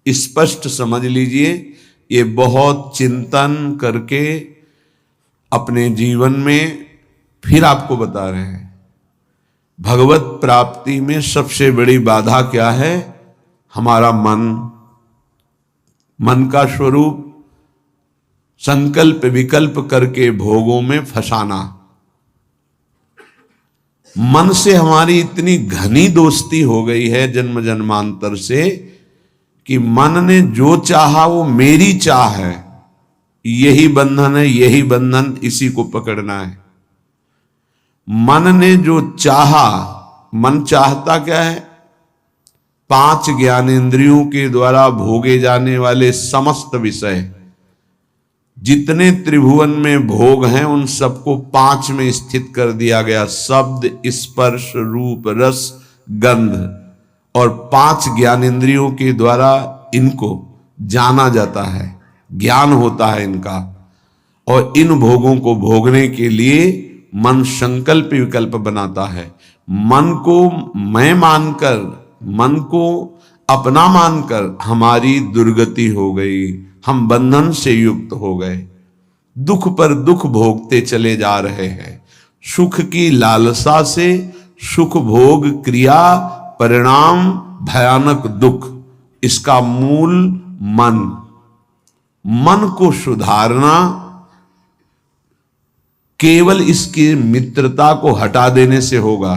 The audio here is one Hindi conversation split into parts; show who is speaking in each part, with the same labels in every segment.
Speaker 1: स्पष्ट समझ लीजिए, ये बहुत चिंतन करके अपने जीवन में फिर आपको बता रहे हैं। भगवत प्राप्ति में सबसे बड़ी बाधा क्या है? हमारा मन का स्वरूप संकल्प विकल्प करके भोगों में फंसाना। मन से हमारी इतनी घनी दोस्ती हो गई है जन्म जन्मांतर से कि मन ने जो चाहा वो मेरी चाह है, यही बंधन है, यही बंधन, इसी को पकड़ना है। मन ने जो चाहा, मन चाहता क्या है? 5 ज्ञानेंद्रियों के द्वारा भोगे जाने वाले समस्त विषय, जितने त्रिभुवन में भोग हैं उन सबको 5 में स्थित कर दिया गया। शब्द, स्पर्श, रूप, रस, गंध, और 5 ज्ञानेंद्रियों के द्वारा इनको जाना जाता है, ज्ञान होता है इनका। और इन भोगों को भोगने के लिए मन संकल्प विकल्प बनाता है। मन को मैं मानकर, मन को अपना मानकर हमारी दुर्गति हो गई, हम बंधन से युक्त हो गए, दुख पर दुख भोगते चले जा रहे हैं। सुख की लालसा से सुख भोग क्रिया परिणाम भयानक दुख, इसका मूल मन को सुधारना केवल इसकी मित्रता को हटा देने से होगा,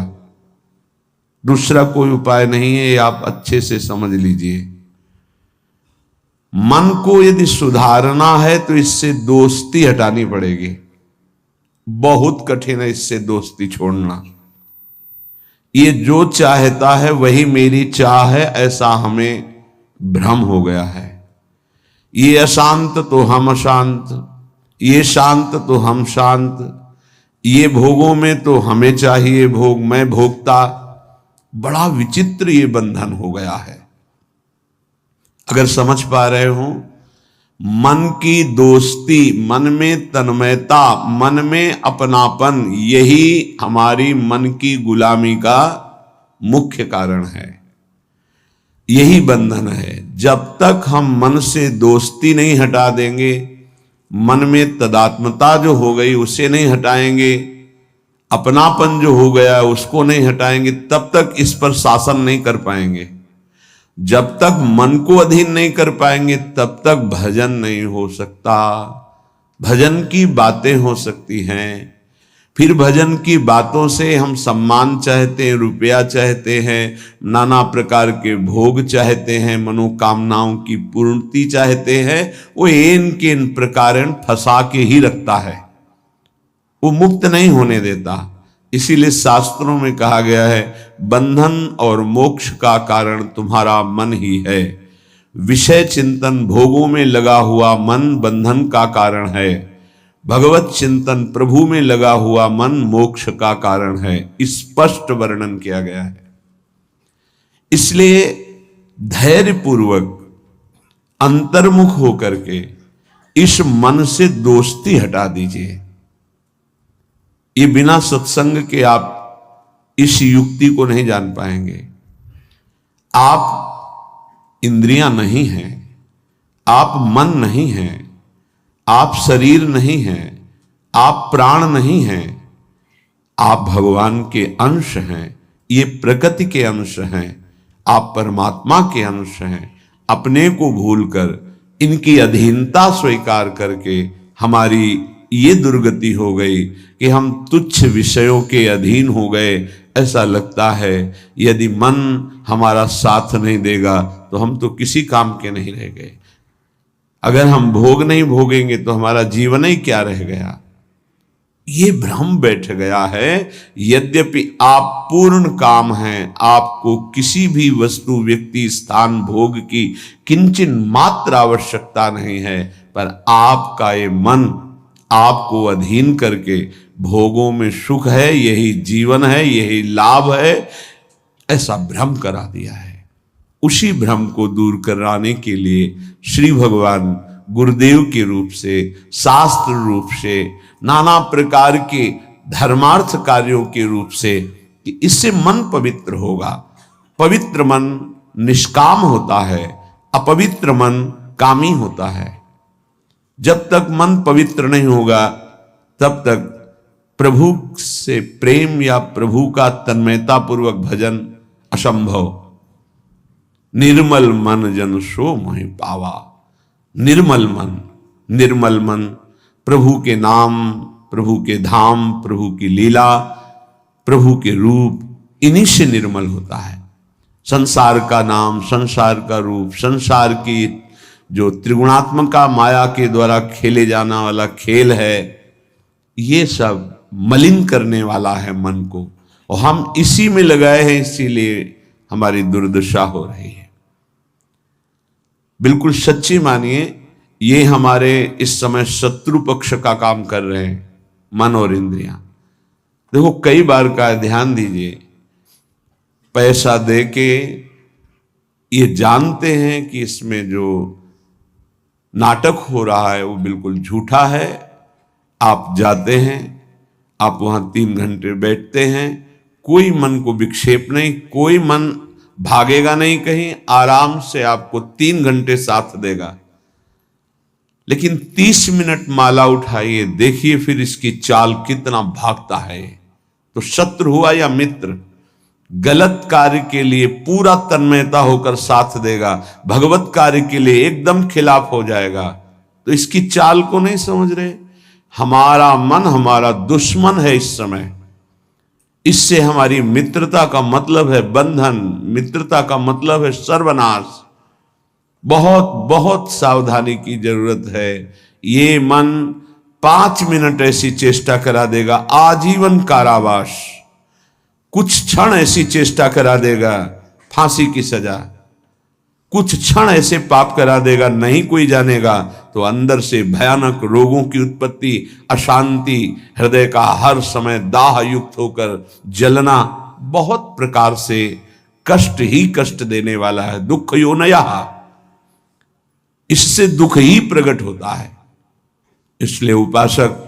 Speaker 1: दूसरा कोई उपाय नहीं है। ये आप अच्छे से समझ लीजिए। मन को यदि सुधारना है तो इससे दोस्ती हटानी पड़ेगी। बहुत कठिन है इससे दोस्ती छोड़ना। ये जो चाहता है वही मेरी चाह है, ऐसा हमें भ्रम हो गया है। ये अशांत तो हम अशांत, ये शांत तो हम शांत, ये भोगों में तो हमें चाहिए भोग, मैं भोगता। बड़ा विचित्र ये बंधन हो गया है। अगर समझ पा रहे हो, मन की दोस्ती, मन में तन्मयता, मन में अपनापन, यही हमारी मन की गुलामी का मुख्य कारण है, यही बंधन है। जब तक हम मन से दोस्ती नहीं हटा देंगे, मन में तदात्मता जो हो गई उसे नहीं हटाएंगे, अपनापन जो हो गया उसको नहीं हटाएंगे, तब तक इस पर शासन नहीं कर पाएंगे। जब तक मन को अधीन नहीं कर पाएंगे तब तक भजन नहीं हो सकता। भजन की बातें हो सकती हैं, फिर भजन की बातों से हम सम्मान चाहते हैं, रुपया चाहते हैं, नाना प्रकार के भोग चाहते हैं, मनोकामनाओं की पूर्ति चाहते हैं। वो इन के इन प्रकार फंसा के ही रखता है, वो मुक्त नहीं होने देता। इसीलिए शास्त्रों में कहा गया है, बंधन और मोक्ष का कारण तुम्हारा मन ही है। विषय चिंतन भोगों में लगा हुआ मन बंधन का कारण है, भगवत चिंतन प्रभु में लगा हुआ मन मोक्ष का कारण है। स्पष्ट वर्णन किया गया है। इसलिए धैर्यपूर्वक अंतर्मुख होकर के इस मन से दोस्ती हटा दीजिए। ये बिना सत्संग के आप इस युक्ति को नहीं जान पाएंगे। आप इंद्रियां नहीं हैं, आप मन नहीं हैं, आप शरीर नहीं हैं, आप प्राण नहीं हैं, आप भगवान के अंश हैं, ये प्रकृति के अंश हैं, आप परमात्मा के अंश हैं। अपने को भूलकर इनकी अधीनता स्वीकार करके हमारी ये दुर्गति हो गई कि हम तुच्छ विषयों के अधीन हो गए। ऐसा लगता है यदि मन हमारा साथ नहीं देगा तो हम तो किसी काम के नहीं रह गए। अगर हम भोग नहीं भोगेंगे तो हमारा जीवन ही क्या रह गया। ये भ्रम बैठ गया है। यद्यपि आप पूर्ण काम हैं, आपको किसी भी वस्तु व्यक्ति स्थान भोग की किंचित मात्र आवश्यकता नहीं है, पर आपका ये मन आपको अधीन करके भोगों में सुख है, यही जीवन है, यही लाभ है, ऐसा भ्रम करा दिया है। उसी भ्रम को दूर कराने के लिए श्री भगवान गुरुदेव के रूप से, शास्त्र रूप से, नाना प्रकार के धर्मार्थ कार्यों के रूप से, कि इससे मन पवित्र होगा। पवित्र मन निष्काम होता है, अपवित्र मन कामी होता है। जब तक मन पवित्र नहीं होगा तब तक प्रभु से प्रेम या प्रभु का तन्मयता पूर्वक भजन असंभव। निर्मल मन जन सो मोहि पावा। निर्मल मन प्रभु के नाम, प्रभु के धाम, प्रभु की लीला, प्रभु के रूप, इन्हीं से निर्मल होता है। संसार का नाम, संसार का रूप, संसार की जो त्रिगुणात्मका माया के द्वारा खेले जाना वाला खेल है, ये सब मलिन करने वाला है मन को, और हम इसी में लगाए हैं, इसीलिए हमारी दुर्दशा हो रही है। बिल्कुल सच्ची मानिए, ये हमारे इस समय शत्रु पक्ष का काम कर रहे हैं, मन और इंद्रियां। देखो, कई बार का ध्यान दीजिए, पैसा दे के ये जानते हैं कि इसमें जो नाटक हो रहा है वो बिल्कुल झूठा है। आप जाते हैं, आप वहां 3 घंटे बैठते हैं, कोई मन को विक्षेप नहीं, कोई मन भागेगा नहीं कहीं, आराम से आपको 3 घंटे साथ देगा। लेकिन 30 मिनट माला उठाइए, देखिए फिर इसकी चाल कितना भागता है। तो शत्रु हुआ या मित्र, गलत कार्य के लिए पूरा तन्मयता होकर साथ देगा, भगवत कार्य के लिए एकदम खिलाफ हो जाएगा। तो इसकी चाल को नहीं समझ रहे। हमारा मन हमारा दुश्मन है इस समय। इससे हमारी मित्रता का मतलब है बंधन, मित्रता का मतलब है सर्वनाश। बहुत बहुत सावधानी की जरूरत है। ये मन 5 मिनट ऐसी चेष्टा करा देगा, आजीवन कारावास। कुछ क्षण ऐसी चेष्टा करा देगा, फांसी की सजा। कुछ क्षण ऐसे पाप करा देगा, नहीं कोई जानेगा, तो अंदर से भयानक रोगों की उत्पत्ति, अशांति, हृदय का हर समय दाह युक्त होकर जलना, बहुत प्रकार से कष्ट ही कष्ट देने वाला है। दुख योनयः, इससे दुख ही प्रकट होता है। इसलिए उपासक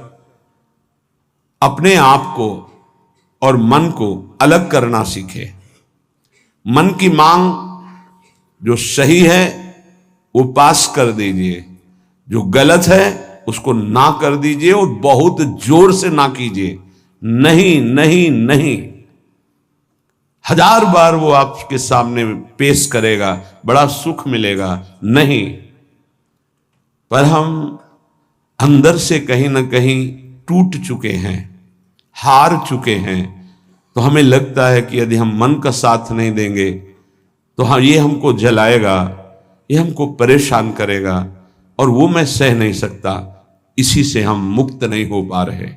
Speaker 1: अपने आप को और मन को अलग करना सीखे। मन की मांग जो सही है वो पास कर दीजिए, जो गलत है उसको ना कर दीजिए, और बहुत जोर से ना कीजिए। नहीं नहीं नहीं, 1000 बार वो आपके सामने पेश करेगा, बड़ा सुख मिलेगा। नहीं, पर हम अंदर से कहीं ना कहीं टूट चुके हैं, हार चुके हैं। तो हमें लगता है कि यदि हम मन का साथ नहीं देंगे तो हाँ, ये हमको जलाएगा, ये हमको परेशान करेगा, और वो मैं सह नहीं सकता। इसी से हम मुक्त नहीं हो पा रहे,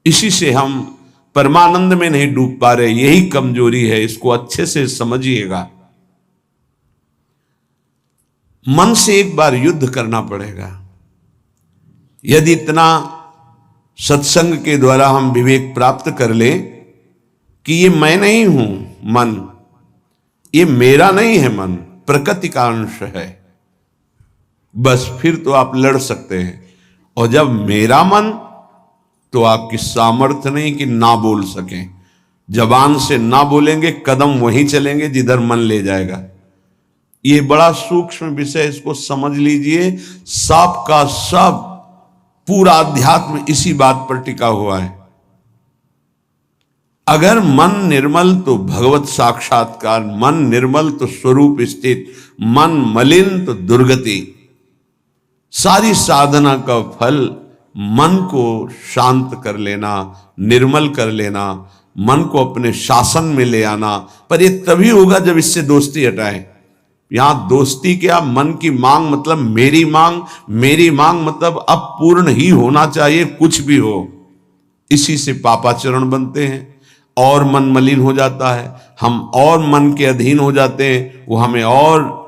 Speaker 1: इसी से हम परमानंद में नहीं डूब पा रहे। यही कमजोरी है, इसको अच्छे से समझिएगा। मन से एक बार युद्ध करना पड़ेगा। यदि इतना सत्संग के द्वारा हम विवेक प्राप्त कर ले कि ये मैं नहीं हूं मन, ये मेरा नहीं है मन, प्रकृति का अंश है, बस फिर तो आप लड़ सकते हैं। और जब मेरा मन, तो आपकी सामर्थ्य नहीं कि ना बोल सकें। जबान से ना बोलेंगे, कदम वहीं चलेंगे जिधर मन ले जाएगा। ये बड़ा सूक्ष्म विषय, इसको समझ लीजिए। सब का सब पूरा अध्यात्म इसी बात पर टिका हुआ है। अगर मन निर्मल तो भगवत साक्षात्कार, मन निर्मल तो स्वरूप स्थित, मन मलिन तो दुर्गति। सारी साधना का फल मन को शांत कर लेना, निर्मल कर लेना, मन को अपने शासन में ले आना। पर यह तभी होगा जब इससे दोस्ती हटाएं। यहां दोस्ती क्या, मन की मांग मतलब मेरी मांग, मेरी मांग मतलब अब पूर्ण ही होना चाहिए, कुछ भी हो। इसी से पापाचरण बनते हैं और मन मलिन हो जाता है, हम और मन के अधीन हो जाते हैं। वो हमें और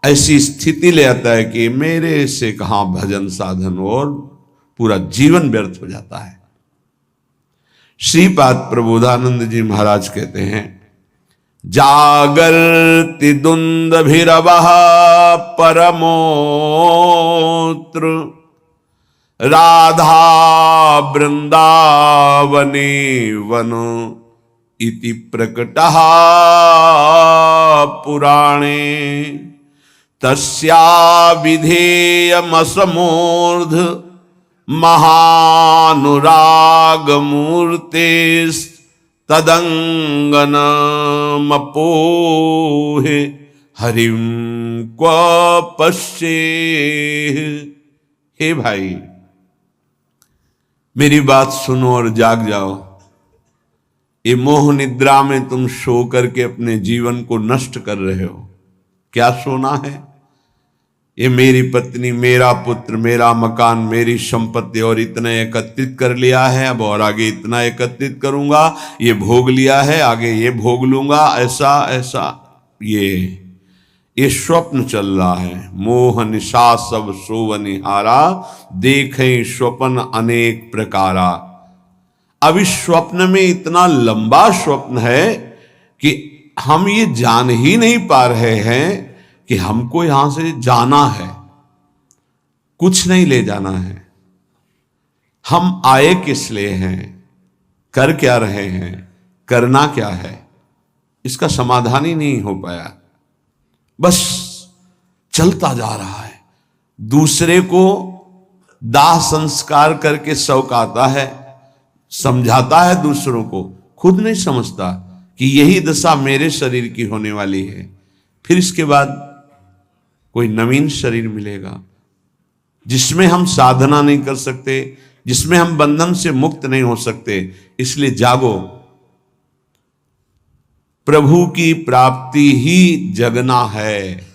Speaker 1: ऐसी स्थिति ले आता है कि मेरे से कहां भजन साधन, और पूरा जीवन व्यर्थ हो जाता है। श्रीपाद प्रबोधानंद जी महाराज कहते हैं, जागर्ति दुंदभिरवः परमोत्र राधा वृंदावने वनो इति प्रकटः पुराणे तस्या विधेयमसमूर्ध महानुराग मूर्तेस् तदंगनमपोहे हरिम क्व पश्ये। हे भाई, मेरी बात सुनो और जाग जाओ। ये मोह निद्रा में तुम सो करके अपने जीवन को नष्ट कर रहे हो। क्या सोना है? ये मेरी पत्नी, मेरा पुत्र, मेरा मकान, मेरी संपत्ति और इतना एकत्रित कर लिया है, अब और आगे इतना एकत्रित करूंगा, ये भोग लिया है, आगे ये भोग लूंगा, ऐसा ऐसा। ये स्वप्न चल रहा है। मोह निशा सब सोवनिहारा, देखें स्वप्न अनेक प्रकारा। अब इस स्वप्न में इतना लंबा स्वप्न है कि हम ये जान ही नहीं पा रहे हैं कि हमको यहां से जाना है, कुछ नहीं ले जाना है। हम आए किस लिए हैं, कर क्या रहे हैं, करना क्या है, इसका समाधान ही नहीं हो पाया। बस चलता जा रहा है। दूसरे को दाह संस्कार करके सौकाता है, समझाता है दूसरों को, खुद नहीं समझता कि यही दशा मेरे शरीर की होने वाली है। फिर इसके बाद कोई नवीन शरीर मिलेगा जिसमें हम साधना नहीं कर सकते, जिसमें हम बंधन से मुक्त नहीं हो सकते। इसलिए जागो, प्रभु की प्राप्ति ही जगना है।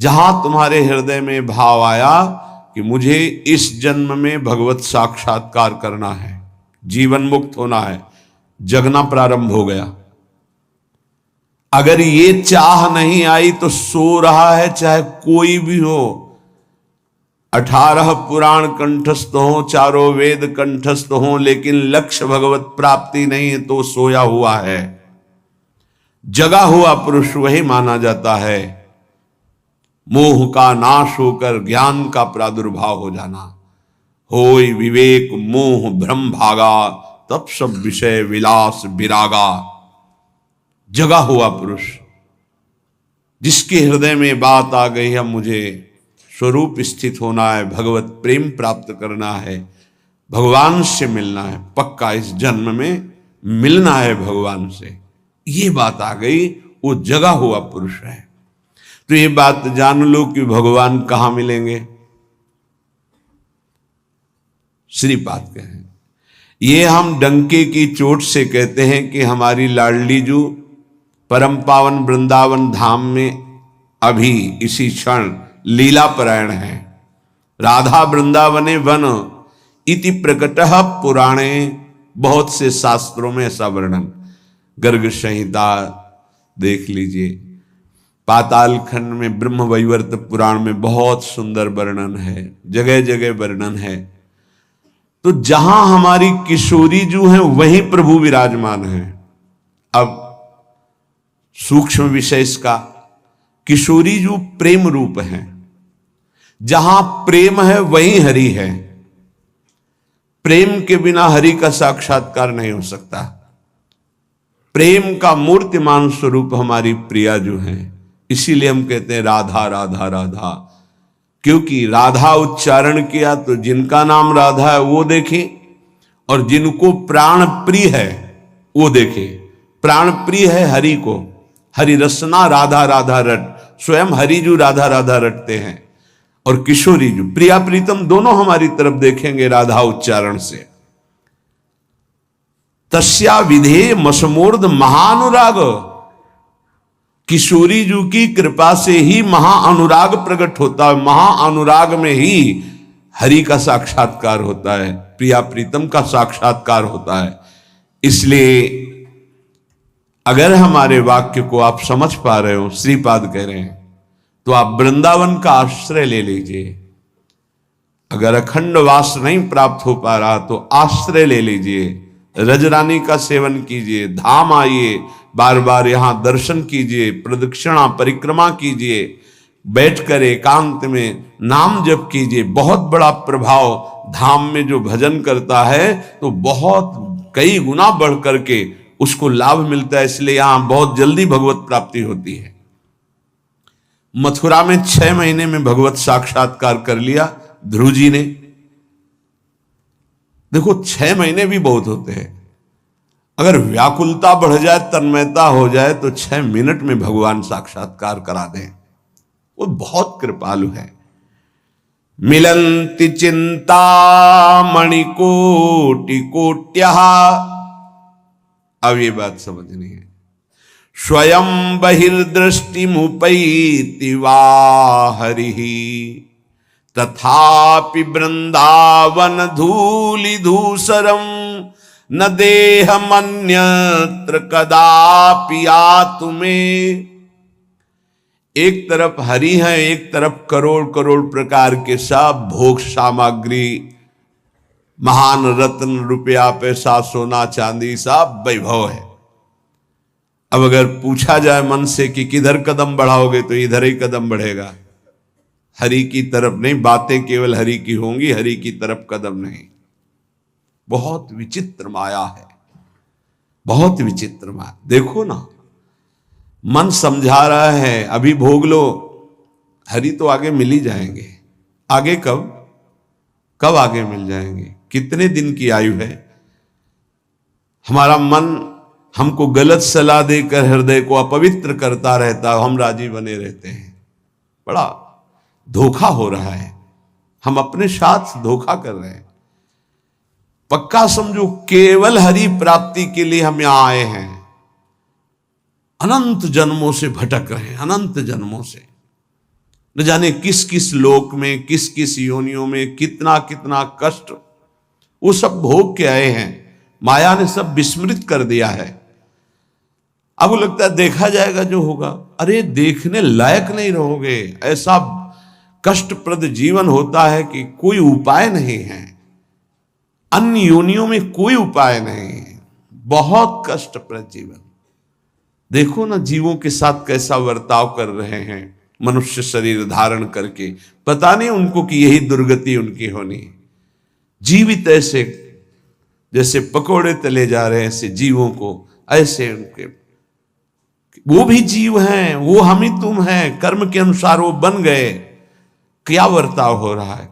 Speaker 1: जहां तुम्हारे हृदय में भाव आया कि मुझे इस जन्म में भगवत साक्षात्कार करना है, जीवन मुक्त होना है, जगना प्रारंभ हो गया। अगर ये चाह नहीं आई तो सो रहा है, चाहे कोई भी हो। 18 पुराण कंठस्थ हो, चारों वेद कंठस्थ हो, लेकिन लक्ष्य भगवत प्राप्ति नहीं है तो सोया हुआ है। जगा हुआ पुरुष वही माना जाता है। मोह का नाश होकर ज्ञान का प्रादुर्भाव हो जाना। होय विवेक मोह भ्रम भागा, तब सब विषय विलास विरागा। जगा हुआ पुरुष जिसके हृदय में बात आ गई है, मुझे स्वरूप स्थित होना है, भगवत प्रेम प्राप्त करना है, भगवान से मिलना है, पक्का इस जन्म में मिलना है भगवान से, ये बात आ गई, वो जगा हुआ पुरुष है। तो ये बात जान लो कि भगवान कहां मिलेंगे। श्रीपाद कहें, ये हम डंके की चोट से कहते हैं कि हमारी लाडली जू परम पावन वृंदावन धाम में अभी इसी क्षण लीला परायण है। राधा वृंदावने वन इति प्रकटः पुराणे। बहुत से शास्त्रों में ऐसा वर्णन, गर्ग संहिता देख लीजिए, पाताल खंड में ब्रह्म वैवर्त पुराण में बहुत सुंदर वर्णन है, जगह जगह वर्णन है। तो जहां हमारी किशोरी जो है वहीं प्रभु विराजमान है। अब सूक्ष्म विषय इसका, किशोरी जो प्रेम रूप है, जहां प्रेम है वहीं हरि है। प्रेम के बिना हरि का साक्षात्कार नहीं हो सकता। प्रेम का मूर्तिमान स्वरूप हमारी प्रिया जो है, इसीलिए हम कहते हैं राधा राधा राधा। क्योंकि राधा उच्चारण किया तो जिनका नाम राधा है वो देखे, और जिनको प्राण प्रिय है वो देखे। प्राण प्रिय है हरि को, हरि रसना राधा राधा रट, स्वयं हरि जो राधा राधा रटते हैं, और किशोरी जो प्रिया प्रीतम दोनों हमारी तरफ देखेंगे राधा उच्चारण से। तस्या विधेय मसमूर्ध महानुराग, किशोरी जी की कृपा से ही महाअनुराग प्रकट होता है। महाअनुराग में ही हरि का साक्षात्कार होता है, प्रिया प्रीतम का साक्षात्कार होता है। इसलिए अगर हमारे वाक्य को आप समझ पा रहे हो, श्रीपाद कह रहे हैं, तो आप वृंदावन का आश्रय ले लीजिए। अगर अखंड वास नहीं प्राप्त हो पा रहा तो आश्रय ले लीजिए, रजरानी का सेवन कीजिए, धाम आइए, बार बार यहां दर्शन कीजिए, प्रदक्षिणा परिक्रमा कीजिए, बैठकर एकांत में नाम जप कीजिए। बहुत बड़ा प्रभाव धाम में जो भजन करता है तो बहुत कई गुना बढ़ करके उसको लाभ मिलता है। इसलिए यहां बहुत जल्दी भगवत प्राप्ति होती है। मथुरा में 6 महीने में भगवत साक्षात्कार कर लिया ध्रुव जी ने। देखो 6 महीने भी बहुत होते हैं। अगर व्याकुलता बढ़ जाए, तन्मयता हो जाए, तो 6 मिनट में भगवान साक्षात्कार करा दें। वो बहुत कृपालु है। मिलंति चिंता मणिकोटि कोट्यः, अब ये बात समझनी है। स्वयं बहिर्दृष्टि मुपैति वा हरिः, तथापि वृंदावन धूलि धूसरम न देहमन्यत्र कदापि आतुमे। एक तरफ हरि है, एक तरफ करोड़ करोड़ प्रकार के सब भोग सामग्री, महान रत्न, रुपया, पैसा, सोना, चांदी, सब वैभव है। अब अगर पूछा जाए मन से कि किधर कदम बढ़ाओगे, तो इधर ही कदम बढ़ेगा, हरि की तरफ नहीं। बातें केवल हरि की होंगी, हरि की तरफ कदम नहीं। बहुत विचित्र माया है, बहुत विचित्र माया। देखो ना, मन समझा रहा है अभी भोग लो, हरि तो आगे मिल ही जाएंगे। आगे कब कब आगे मिल जाएंगे? कितने दिन की आयु है? हमारा मन हमको गलत सलाह देकर हृदय को अपवित्र करता रहता, हम राजी बने रहते हैं। बड़ा धोखा हो रहा है, हम अपने साथ धोखा कर रहे हैं। पक्का समझो, केवल हरि प्राप्ति के लिए हम यहां आए हैं। अनंत जन्मों से भटक रहे हैं, अनंत जन्मों से, न जाने किस किस लोक में, किस किस योनियों में कितना कितना कष्ट, वो सब भोग के आए हैं। माया ने सब विस्मृत कर दिया है। अब वो लगता है देखा जाएगा जो होगा। अरे देखने लायक नहीं रहोगे। ऐसा कष्टप्रद जीवन होता है कि कोई उपाय नहीं है। अन्य योनियों में कोई उपाय नहीं है। बहुत कष्टप्रद जीवन। देखो ना जीवों के साथ कैसा बर्ताव कर रहे हैं मनुष्य शरीर धारण करके। पता नहीं उनको कि यही दुर्गति उनकी होनी है। जीवित ऐसे जैसे पकोड़े तले जा रहे हैं, ऐसे जीवों को, ऐसे उनके, वो भी जीव हैं, वो हम ही तुम हैं, कर्म के अनुसार वो बन गए। क्या बर्ताव हो रहा है?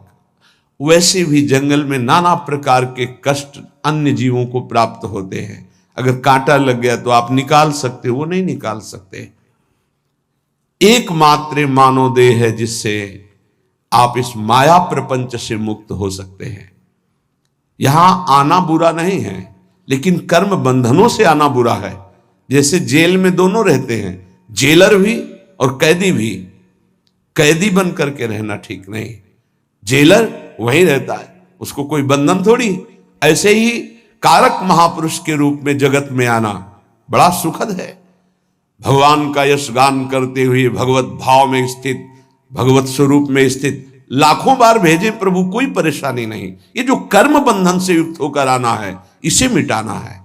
Speaker 1: वैसे भी जंगल में नाना प्रकार के कष्ट अन्य जीवों को प्राप्त होते हैं। अगर कांटा लग गया तो आप निकाल सकते हो, वो नहीं निकाल सकते। एकमात्र मानव देह है जिससे आप इस माया प्रपंच से मुक्त हो सकते हैं। यहां आना बुरा नहीं है, लेकिन कर्म बंधनों से आना बुरा है। जैसे जेल में दोनों रहते हैं, जेलर भी और कैदी भी। कैदी बन करके रहना ठीक नहीं, जेलर वहीं रहता है, उसको कोई बंधन थोड़ी। ऐसे ही कारक महापुरुष के रूप में जगत में आना बड़ा सुखद है। भगवान का यश गान करते हुए भगवत भाव में स्थित, भगवत स्वरूप में स्थित लाखों बार भेजे प्रभु, कोई परेशानी नहीं। ये जो कर्म बंधन से युक्त होकर आना है, इसे मिटाना है।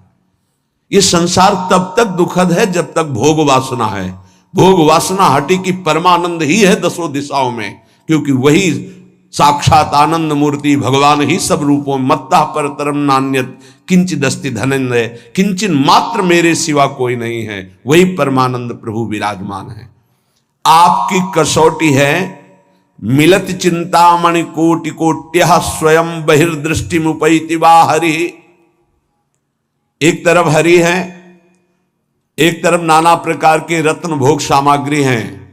Speaker 1: ये संसार तब तक दुखद है जब तक भोग वासना है। भोग वासना हटी की परमानंद ही है दसों दिशाओं में, क्योंकि वही साक्षात आनंद मूर्ति भगवान ही सब रूपों मत्ता पर तरम नान्यत किंचिदस्ति धनंजय, किंचन मात्र मेरे सिवा कोई नहीं है। वही परमानंद प्रभु विराजमान है। आपकी कसौटी है मिलत चिंतामणि कोटि कोट्यः स्वयं बहिर्दृष्टि मुपैति वा हरि। एक तरफ हरि है, एक तरफ नाना प्रकार के रत्न भोग सामग्री हैं।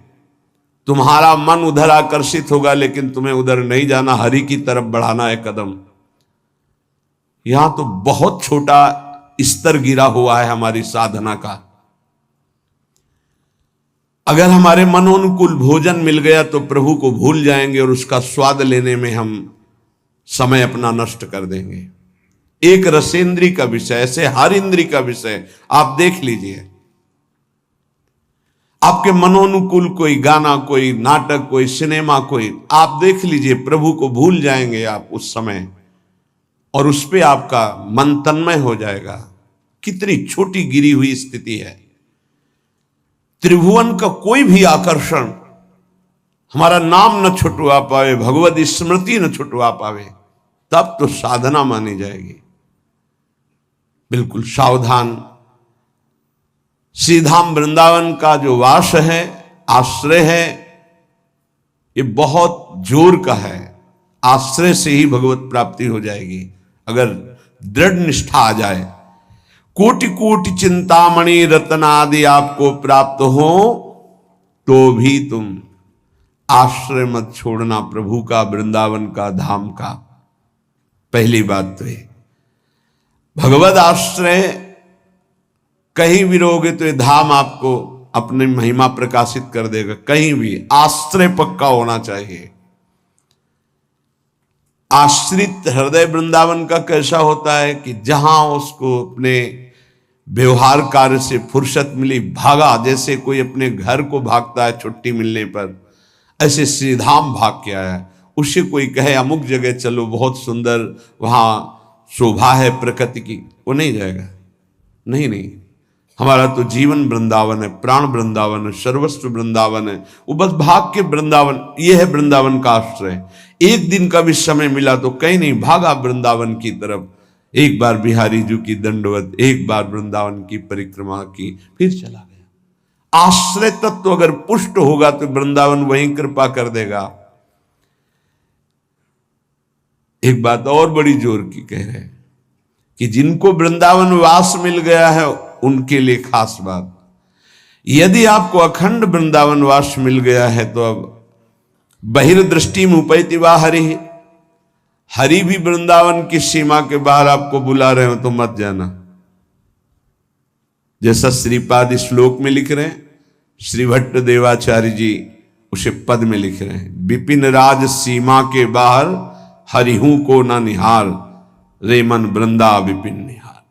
Speaker 1: तुम्हारा मन उधर आकर्षित होगा, लेकिन तुम्हें उधर नहीं जाना, हरि की तरफ बढ़ाना है कदम। यहां तो बहुत छोटा स्तर गिरा हुआ है हमारी साधना का। अगर हमारे मनोनुकूल भोजन मिल गया तो प्रभु को भूल जाएंगे और उसका स्वाद लेने में हम समय अपना नष्ट कर देंगे। एक रसेंद्री का विषय, ऐसे हर इंद्री का विषय आप देख लीजिए। आपके मनोनुकूल कोई गाना, कोई नाटक, कोई सिनेमा, कोई आप देख लीजिए, प्रभु को भूल जाएंगे आप उस समय, और उस पे आपका मन तन्मय हो जाएगा। कितनी छोटी गिरी हुई स्थिति है। त्रिभुवन का कोई भी आकर्षण हमारा नाम न छुटवा पावे, भगवत स्मृति न छुटवा पावे, तब तो साधना मानी जाएगी। बिल्कुल सावधान। श्रीधाम वृंदावन का जो वास है, आश्रय है, ये बहुत जोर का है। आश्रय से ही भगवत प्राप्ति हो जाएगी अगर दृढ़ निष्ठा आ जाए। कोटि कोटि चिंतामणि रत्न आदि आपको प्राप्त हो तो भी तुम आश्रय मत छोड़ना, प्रभु का, वृंदावन का, धाम का। पहली बात तो ये भगवत आश्रय कहीं भी रहोगे तो ये धाम आपको अपनी महिमा प्रकाशित कर देगा। कहीं भी आश्रय पक्का होना चाहिए। आश्रित हृदय वृंदावन का कैसा होता है कि जहां उसको अपने व्यवहार कार्य से फुर्सत मिली भागा, जैसे कोई अपने घर को भागता है छुट्टी मिलने पर, ऐसे श्रीधाम भाग के आया। उससे कोई कहे अमुक जगह चलो बहुत सुंदर वहां शोभा है प्रकृति की, वो नहीं जाएगा। नहीं, हमारा तो जीवन वृंदावन है, प्राण वृंदावन है, सर्वस्व वृंदावन है। वो बस भाग के वृंदावन, ये है वृंदावन का आश्रय। एक दिन का भी समय मिला तो कहीं नहीं, भागा वृंदावन की तरफ। एक बार बिहारी जी की दंडवत, एक बार वृंदावन की परिक्रमा की, फिर चला गया। आश्रय तत्व अगर पुष्ट होगा तो वृंदावन वहीं कृपा कर देगा। एक बात और बड़ी जोर की कह रहे हैं कि जिनको वृंदावन वास मिल गया है उनके लिए खास बात। यदि आपको अखंड वृंदावन वास मिल गया है तो अब बहिर्दृष्टि मुपैति वा हरि, हरि भी वृंदावन की सीमा के बाहर आपको बुला रहे हो तो मत जाना। जैसा श्रीपाद श्लोक में लिख रहे हैं, श्री भट्ट देवाचार्य जी उसे पद में लिख रहे हैं, विपिन राज सीमा के बाहर हरिहू को न निहार, रे मन वृंदा विपिन निहार।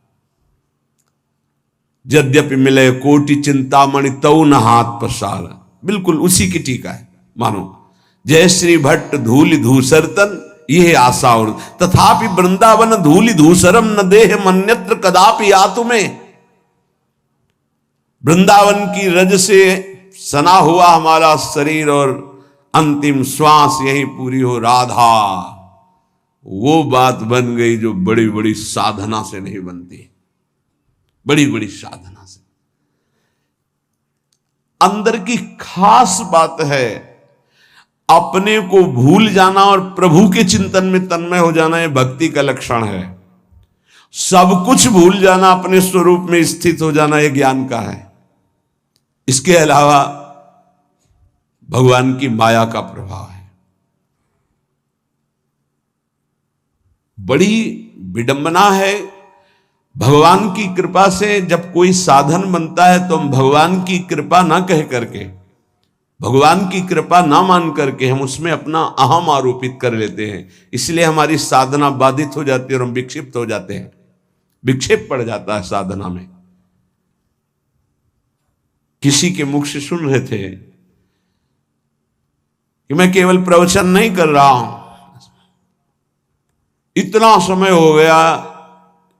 Speaker 1: यद्यपि मिले कोटि चिंतामणि तऊ न हाथ पसार। बिल्कुल उसी की टीका है मानो। जय श्री भट्ट धूलि धूसरतन यह आशा और, तथापि वृंदावन धूलि धूसरम न देह मन्यत्र कदापि आतु में। वृंदावन की रज से सना हुआ हमारा शरीर और अंतिम श्वास यही पूरी हो राधा, वो बात बन गई जो बड़ी बड़ी साधना से नहीं बनती, बड़ी बड़ी साधना से। अंदर की खास बात है अपने को भूल जाना और प्रभु के चिंतन में तन्मय हो जाना, यह भक्ति का लक्षण है। सब कुछ भूल जाना, अपने स्वरूप में स्थित हो जाना, यह ज्ञान का है। इसके अलावा भगवान की माया का प्रभाव है। बड़ी विडंबना है, भगवान की कृपा से जब कोई साधन बनता है तो हम भगवान की कृपा ना कह करके, भगवान की कृपा ना मान करके हम उसमें अपना अहम आरोपित कर लेते हैं। इसलिए हमारी साधना बाधित हो जाती है और हम विक्षिप्त हो जाते हैं, विक्षेप पड़ जाता है साधना में। किसी के मुख से सुन रहे थे कि मैं केवल प्रवचन नहीं कर रहा हूं, इतना समय हो गया,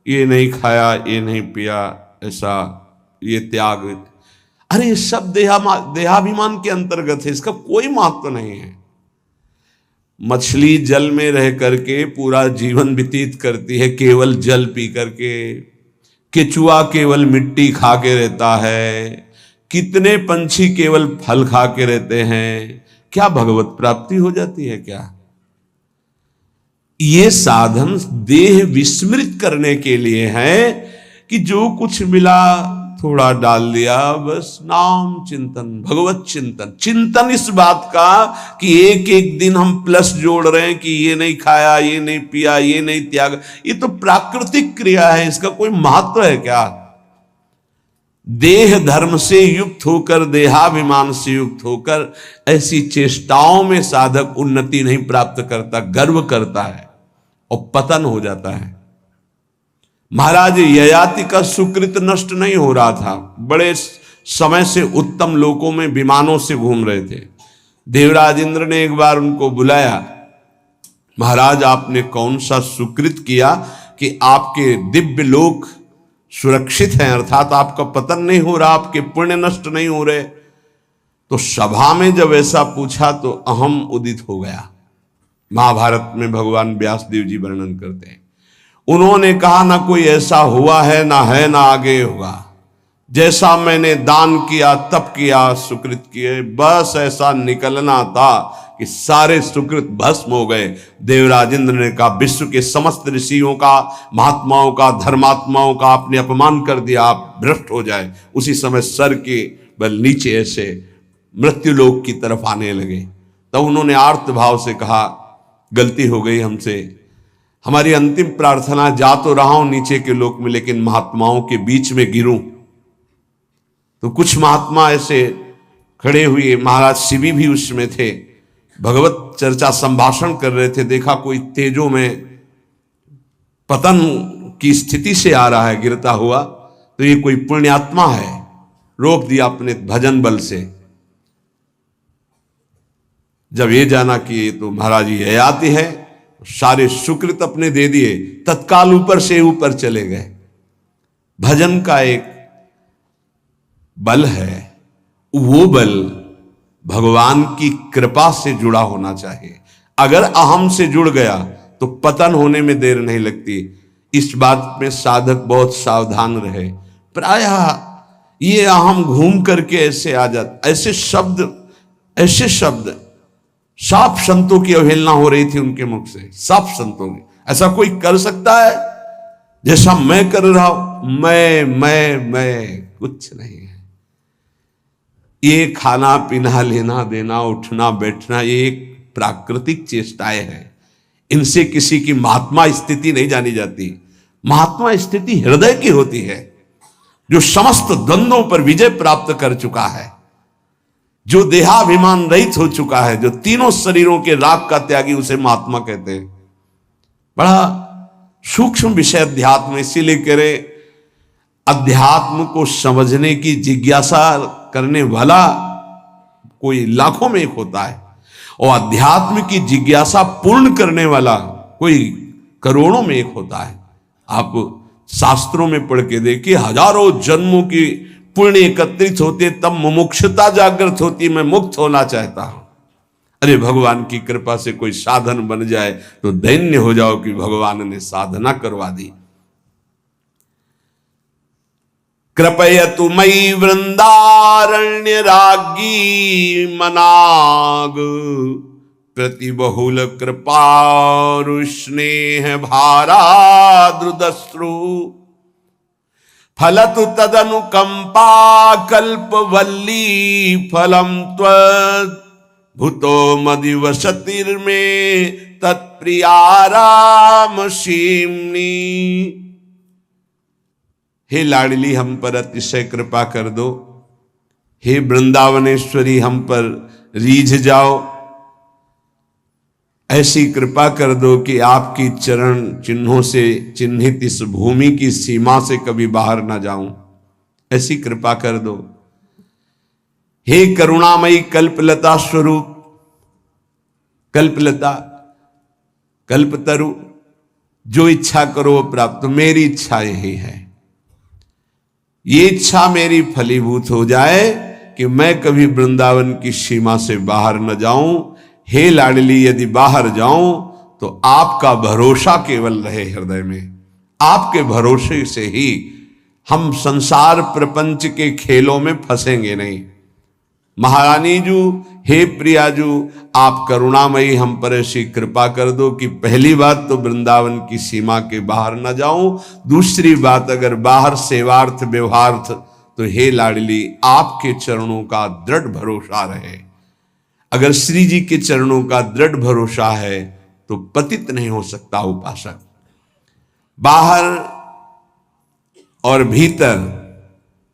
Speaker 1: ये नहीं खाया, ये नहीं पिया, ऐसा, ये त्याग। अरे ये सब देहाभिमान के अंतर्गत है, इसका कोई महत्व नहीं है। मछली जल में रह करके पूरा जीवन व्यतीत करती है केवल जल पी करके, केचुआ केवल मिट्टी खा के रहता है, कितने पंछी केवल फल खा के रहते हैं। क्या भगवत प्राप्ति हो जाती है क्या? ये साधन देह विस्मृत करने के लिए है कि जो कुछ मिला थोड़ा डाल दिया, बस नाम चिंतन, भगवत चिंतन। चिंतन इस बात का कि एक एक दिन हम प्लस जोड़ रहे हैं कि ये नहीं खाया, ये नहीं पिया, ये नहीं त्याग, ये तो प्राकृतिक क्रिया है, इसका कोई महत्व है क्या? देह धर्म से युक्त होकर, देहाभिमान से युक्त होकर ऐसी चेष्टाओं में साधक उन्नति नहीं प्राप्त करता, गर्व करता है और पतन हो जाता है। महाराज ययाति का सुकृत नष्ट नहीं हो रहा था, बड़े समय से उत्तम लोकों में विमानों से घूम रहे थे। देवराज इंद्र ने एक बार उनको बुलाया, महाराज आपने कौन सा सुकृत किया कि आपके दिव्य लोक सुरक्षित हैं, अर्थात आपका पतन नहीं हो रहा, आपके पुण्य नष्ट नहीं हो रहे। तो सभा में जब ऐसा पूछा तो अहम उदित हो गया। महाभारत में भगवान व्यासदेव जी वर्णन करते हैं, उन्होंने कहा ना कोई ऐसा हुआ है ना आगे होगा, जैसा मैंने दान किया तप किया सुकृत किए, बस ऐसा निकलना था कि सारे सुकृत भस्म हो गए। देवराज इंद्र ने कहा विश्व के समस्त ऋषियों का, महात्माओं का, धर्मात्माओं का आपने अपमान कर दिया, आप भ्रष्ट हो जाए। उसी समय सर के बल नीचे ऐसे मृत्युलोक की तरफ आने लगे। तब उन्होंने आर्त भाव से कहा गलती हो गई हमसे, हमारी अंतिम प्रार्थना, जा तो रहा हूं नीचे के लोक में लेकिन महात्माओं के बीच में गिरूं। तो कुछ महात्मा ऐसे खड़े हुए, महाराज शिवी भी उसमें थे, भगवत चर्चा संभाषण कर रहे थे। देखा कोई तेजों में पतन की स्थिति से आ रहा है गिरता हुआ, तो ये कोई पुण्यात्मा है। रोक दिया अपने भजन बल से। जब ये जाना कि ये तो महाराज ये आती है, सारे सुकृत अपने दे दिए, तत्काल ऊपर से ऊपर चले गए। भजन का एक बल है, वो बल भगवान की कृपा से जुड़ा होना चाहिए। अगर अहम से जुड़ गया तो पतन होने में देर नहीं लगती। इस बात में साधक बहुत सावधान रहे। प्रायः ये अहम घूम करके ऐसे आ जाता, ऐसे शब्द साफ संतों की अवहेलना हो रही थी उनके मुख से, साफ संतों की। ऐसा कोई कर सकता है जैसा मैं कर रहा हूं? मैं कुछ नहीं है। ये खाना पीना, लेना देना, उठना बैठना, ये एक प्राकृतिक चेष्टाएं हैं। इनसे किसी की महात्मा स्थिति नहीं जानी जाती। महात्मा स्थिति हृदय की होती है, जो समस्त द्वंद्वों पर विजय प्राप्त कर चुका है, जो देहाभिमान रहित हो चुका है, जो तीनों शरीरों के राग का त्यागी, उसे महात्मा कहते हैं। बड़ा सूक्ष्म विषय अध्यात्म, इसीलिए कह रहे अध्यात्म को समझने की जिज्ञासा करने वाला कोई लाखों में एक होता है, और अध्यात्म की जिज्ञासा पूर्ण करने वाला कोई करोड़ों में एक होता है। आप शास्त्रों में पढ़ के देखिए, हजारों जन्मों की पुण्य एकत्रित होते तब मुमुक्षुता जागृत होती, मैं मुक्त होना चाहता हूं। अरे भगवान की कृपा से कोई साधन बन जाए तो दैन्य हो जाओ कि भगवान ने साधना करवा दी। कृपयतु मयि वृंदारण्य राज्ञी मनाग, प्रतिबहुल कृपारुष्णेह भाराद्रुदश्रु, फलतु तदनुकंपा कल्पवल्ली, फलम त्वद्भुतो मदिवसतिर्मे तत्प्रियारामशीम्नि। हे लाडली हम पर अतिशय कृपा कर दो, हे वृंदावनेश्वरी हम पर रीझ जाओ, ऐसी कृपा कर दो कि आपकी चरण चिन्हों से चिन्हित इस भूमि की सीमा से कभी बाहर ना जाऊं, ऐसी कृपा कर दो। हे करुणामयी कल्पलता स्वरूप, कल्पलता कल्पतरु, जो इच्छा करो वो प्राप्त। मेरी इच्छा यही है, ये इच्छा मेरी फलीभूत हो जाए कि मैं कभी वृंदावन की सीमा से बाहर न जाऊं। हे लाडली, यदि बाहर जाऊं तो आपका भरोसा केवल रहे हृदय में। आपके भरोसे से ही हम संसार प्रपंच के खेलों में फंसेंगे नहीं। महारानी जू, हे प्रियाजू, आप करुणामयी हम पर ऐसी कृपा कर दो कि पहली बात तो वृंदावन की सीमा के बाहर न जाऊं, दूसरी बात अगर बाहर सेवार्थ व्यवहार्थ तो हे लाडली आपके चरणों का दृढ़ भरोसा रहे। अगर श्री जी के चरणों का दृढ़ भरोसा है तो पतित नहीं हो सकता उपासक। बाहर और भीतर,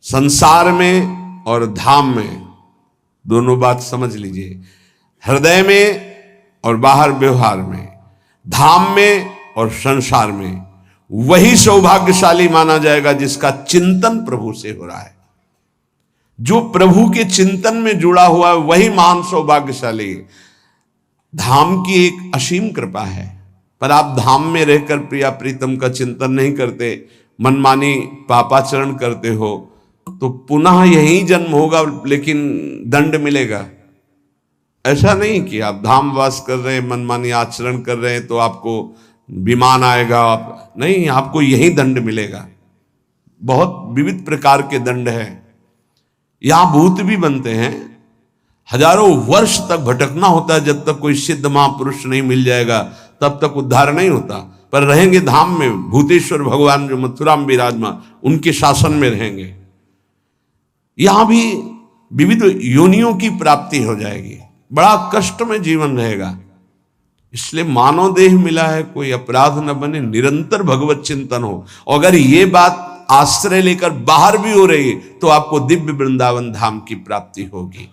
Speaker 1: संसार में और धाम में, दोनों बात समझ लीजिए। हृदय में और बाहर व्यवहार में, धाम में और संसार में, वही सौभाग्यशाली माना जाएगा जिसका चिंतन प्रभु से हो रहा है। जो प्रभु के चिंतन में जुड़ा हुआ है वही महान सौभाग्यशाली। धाम की एक असीम कृपा है, पर आप धाम में रहकर प्रिया प्रीतम का चिंतन नहीं करते, मनमानी पापाचरण करते हो, तो पुनः यही जन्म होगा लेकिन दंड मिलेगा। ऐसा नहीं कि आप धाम वास कर रहे हैं, मनमानी आचरण कर रहे हैं तो आपको विमान आएगा, नहीं, आपको यही दंड मिलेगा। बहुत विविध प्रकार के दंड है। यहां भूत भी बनते हैं, हजारों वर्ष तक भटकना होता है, जब तक कोई सिद्ध महापुरुष नहीं मिल जाएगा तब तक उद्धार नहीं होता। पर रहेंगे धाम में, भूतेश्वर भगवान जो मथुरा में विराजमान, उनके शासन में रहेंगे। यहां भी विविध योनियों की प्राप्ति हो जाएगी, बड़ा कष्ट में जीवन रहेगा। इसलिए मानव देह मिला है, कोई अपराध न बने, निरंतर भगवत चिंतन हो। और अगर ये बात आश्रय लेकर बाहर भी हो रही है तो आपको दिव्य वृंदावन धाम की प्राप्ति होगी।